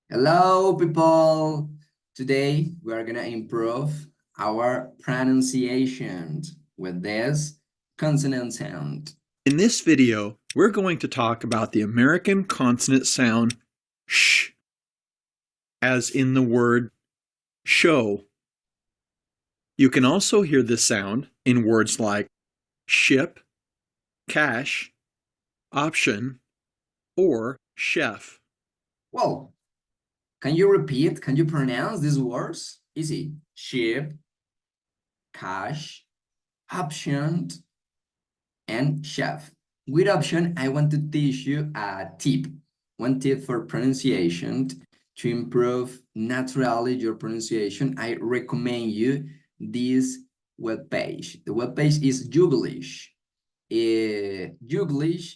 Hello, people. Today we are gonna improve our pronunciation with this consonant sound. In this video, we're going to talk about the American consonant sound sh, as in the word show. You can also hear this sound in words like ship, cash, option, or chef. Well, can you repeat? Can you pronounce these words? Easy. Ship, cash, option, and chef. With option, I want to teach you a tip. One tip for pronunciation to improve naturally your pronunciation. I recommend you this web page. The web page is Juglish. Juglish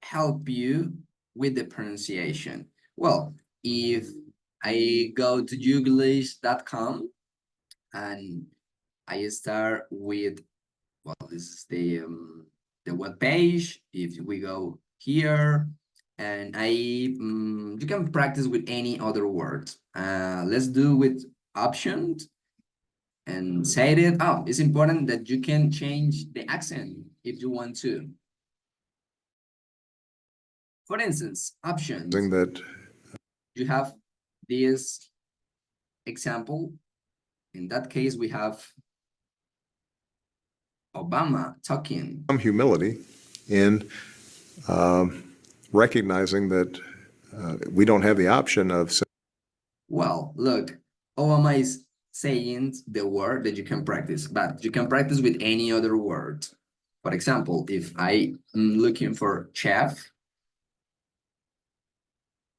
help you with the pronunciation. Well, if I go to juglish.com and I start with, well, this is the web page. If we go here, and you can practice with any other word. Let's do with options and say it. Oh, it's important that you can change the accent if you want to. For instance, options. That You have this example. In that case, we have Obama talking. some humility in recognizing that we don't have the option of Well, look, Obama is saying the word that you can practice, but you can practice with any other word. For example, if I am looking for chef,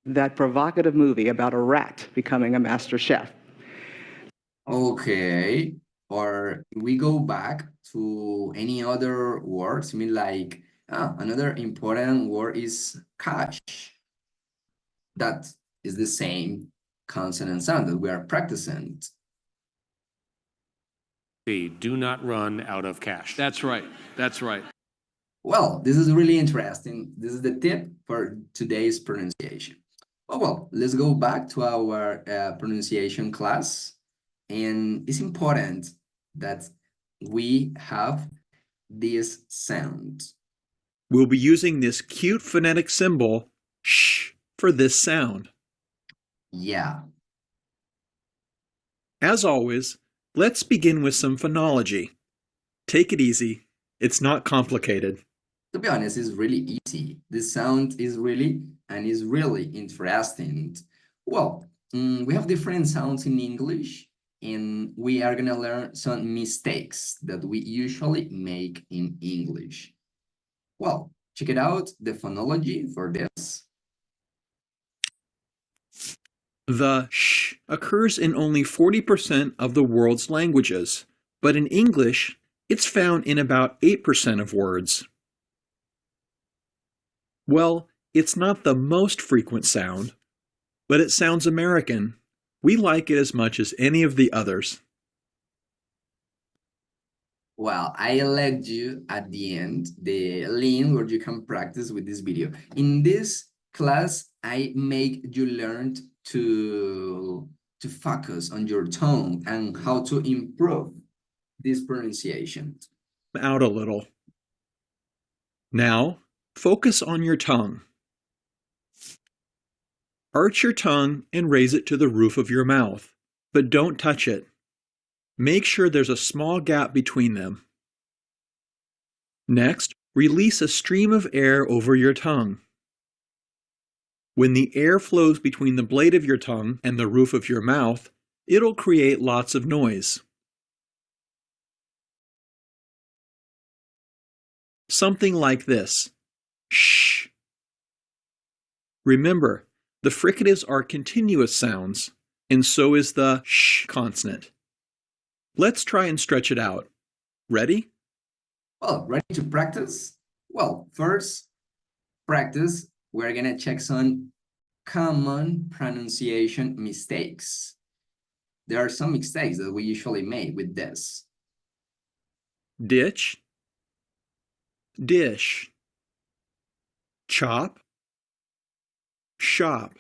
that provocative movie about a rat becoming a master chef. okay, or we go back to any other words, I mean like another important word is cash. That is the same consonant sound that we are practicing. Do not run out of cash. That's right. That's right. Well, this is really interesting. This is the tip for today's pronunciation. Oh, well, let's go back to our pronunciation class. And it's important that we have this sound. We'll be using this cute phonetic symbol sh for this sound. Yeah. As always, let's begin with some phonology. Take it easy. It's not complicated. To be honest, it's really easy. This sound is really interesting. Well, we have different sounds in English, and we are gonna learn some mistakes that we usually make in English. Well, check it out, the phonology for this. The sh occurs in only 40% of the world's languages, but in English, it's found in about 8% of words. Well, it's not the most frequent sound, but it sounds American. We like it as much as any of the others. Well, I left you at the end the link where you can practice with this video. In this class, I make you learn to focus on your tone and how to improve this pronunciation. Out a little. Now, focus on your tongue. Arch your tongue and raise it to the roof of your mouth, but don't touch it. Make sure there's a small gap between them. Next, release a stream of air over your tongue. When the air flows between the blade of your tongue and the roof of your mouth, it'll create lots of noise. Something like this. Shh. Remember, the fricatives are continuous sounds, and so is the sh consonant. Let's try and stretch it out. Ready? Well, ready to practice? Well, first, practice, we're gonna check some common pronunciation mistakes. There are some mistakes that we usually make with this. Ditch, dish, chop, shop,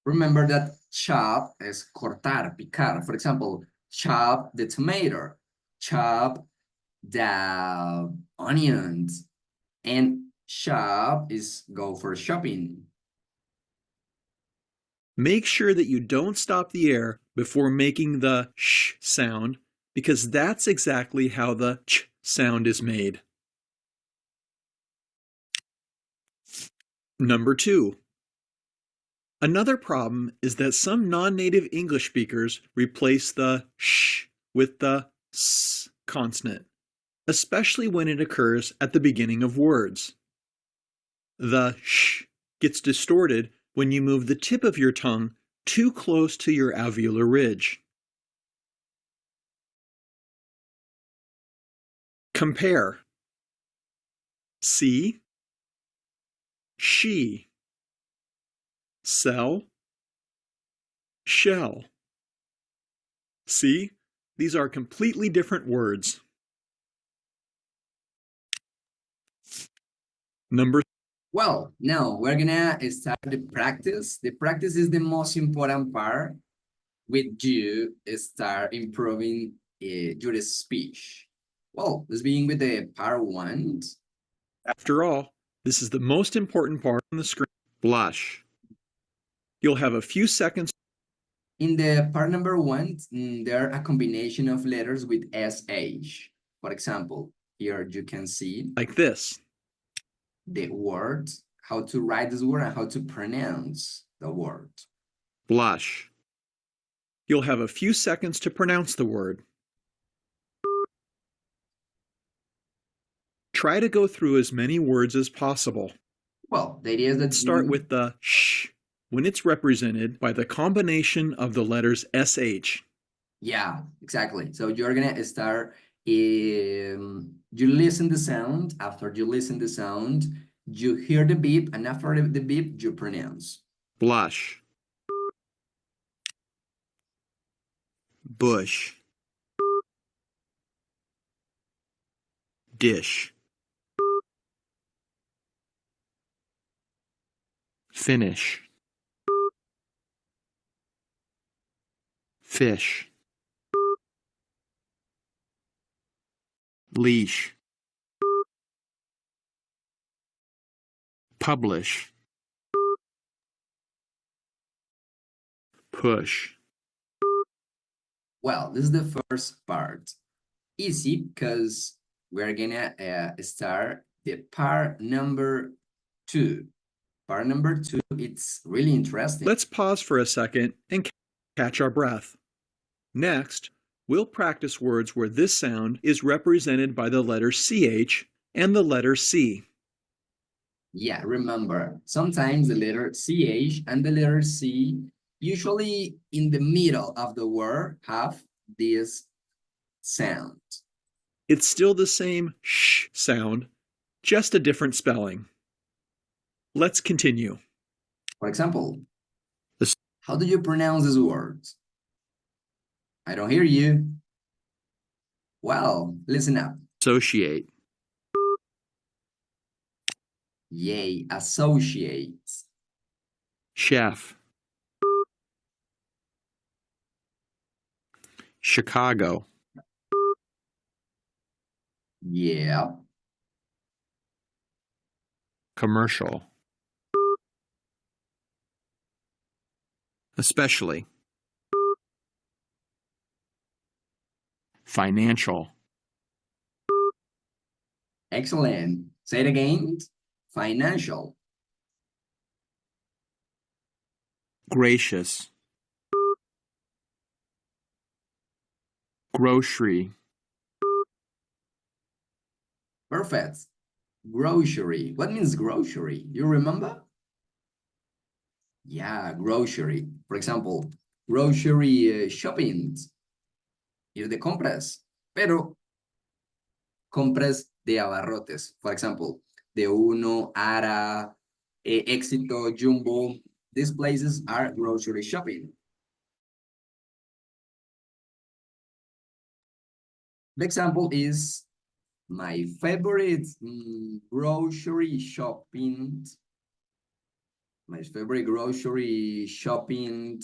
Remember that chop is cortar, picar. For example, chop the tomato, chop the onions, and shop is go for shopping. Make sure that you don't stop the air before making the sh sound, because that's exactly how the ch sound is made. Number 2. Another problem is that some non-native English speakers replace the sh with the s consonant, especially when it occurs at the beginning of words. The sh gets distorted when you move the tip of your tongue too close to your alveolar ridge. Compare. See, she, sell, shell. See, these are completely different words. Number Well, now we're gonna start the practice. The practice is the most important part with you start improving your speech. Well, let's begin with the part 1. After all, this is the most important part on the screen. Blush. You'll have a few seconds. In the part number 1, there are a combination of letters with SH. For example, here you can see Like this. the word, how to write this word and how to pronounce the word. Blush. You'll have a few seconds to pronounce the word. Try to go through as many words as possible. Well, the idea is that Start you, with the sh when it's represented by the combination of the letters sh. yeah, exactly. So you're gonna start, you listen the sound. After you listen the sound, you hear the beep, and after the beep, you pronounce. Blush. Bush. Dish. Finish. Fish. Leash. Publish. Push. Well, this is the first part. Easy, because we're gonna start the part number 2. Part number 2, it's really interesting. Let's pause for a second and catch our breath. Next, we'll practice words where this sound is represented by the letter CH and the letter C. Yeah, remember, sometimes the letter CH and the letter C, usually in the middle of the word, have this sound. It's still the same sh sound, just a different spelling. Let's continue. For example, This- how do you pronounce this word? I don't hear you. Well, listen up. Associate. Yay, associate. Chef. Chicago. Yeah, Commercial. Especially. Financial. excellent. Say it again. Financial. Gracious. Grocery. Perfect. Grocery. What means grocery? You remember? Yeah, grocery. For example, grocery shopping. Ir de compras. Pero compras de abarrotes. For example, de Uno, Ara, Éxito, Jumbo. These places are grocery shopping. The example is my favorite grocery shopping my favorite grocery shopping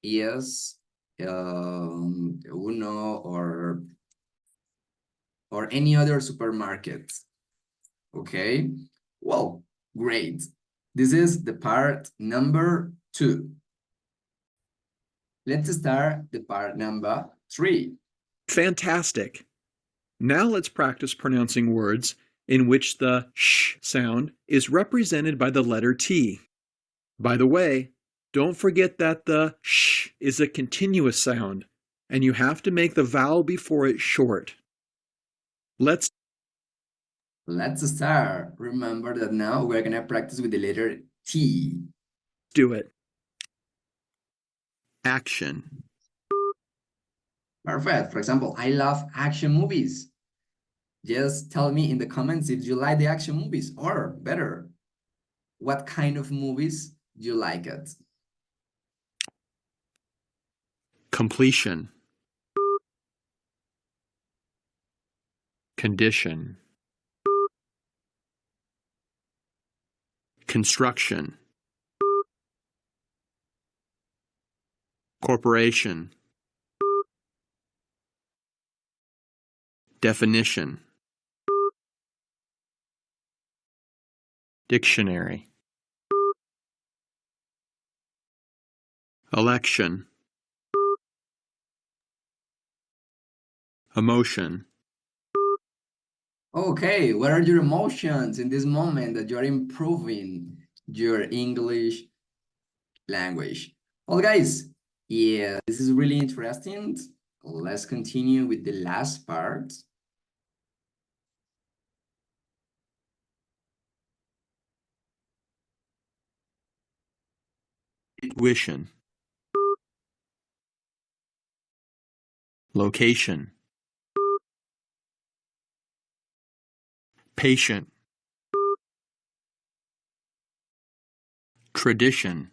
is Uno or any other supermarket. Okay, well, great. This is the part number 2. Let's start the part number 3. Fantastic. Now let's practice pronouncing words in which the sh sound is represented by the letter T. By the way, don't forget that the sh is a continuous sound, and you have to make the vowel before it short. Let's start. Remember that now we're gonna practice with the letter T. do it. Action. Perfect. For example, I love action movies. Just tell me in the comments if you like the action movies, or better, what kind of movies do you like it? Completion. Condition. Construction. Corporation. Definition. Dictionary. Election. Emotion. Okay, what are your emotions in this moment that you're improving your English language? Well, guys, yeah, this is really interesting. Let's continue with the last part. Intuition. Location. Patient. Tradition.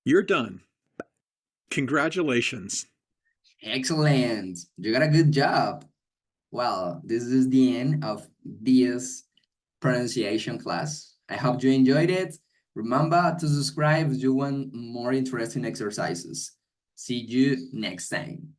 You're done. Congratulations. Excellent. You got a good job. Well, this is the end of this pronunciation class. I hope you enjoyed it. Remember to subscribe if you want more interesting exercises. See you next time.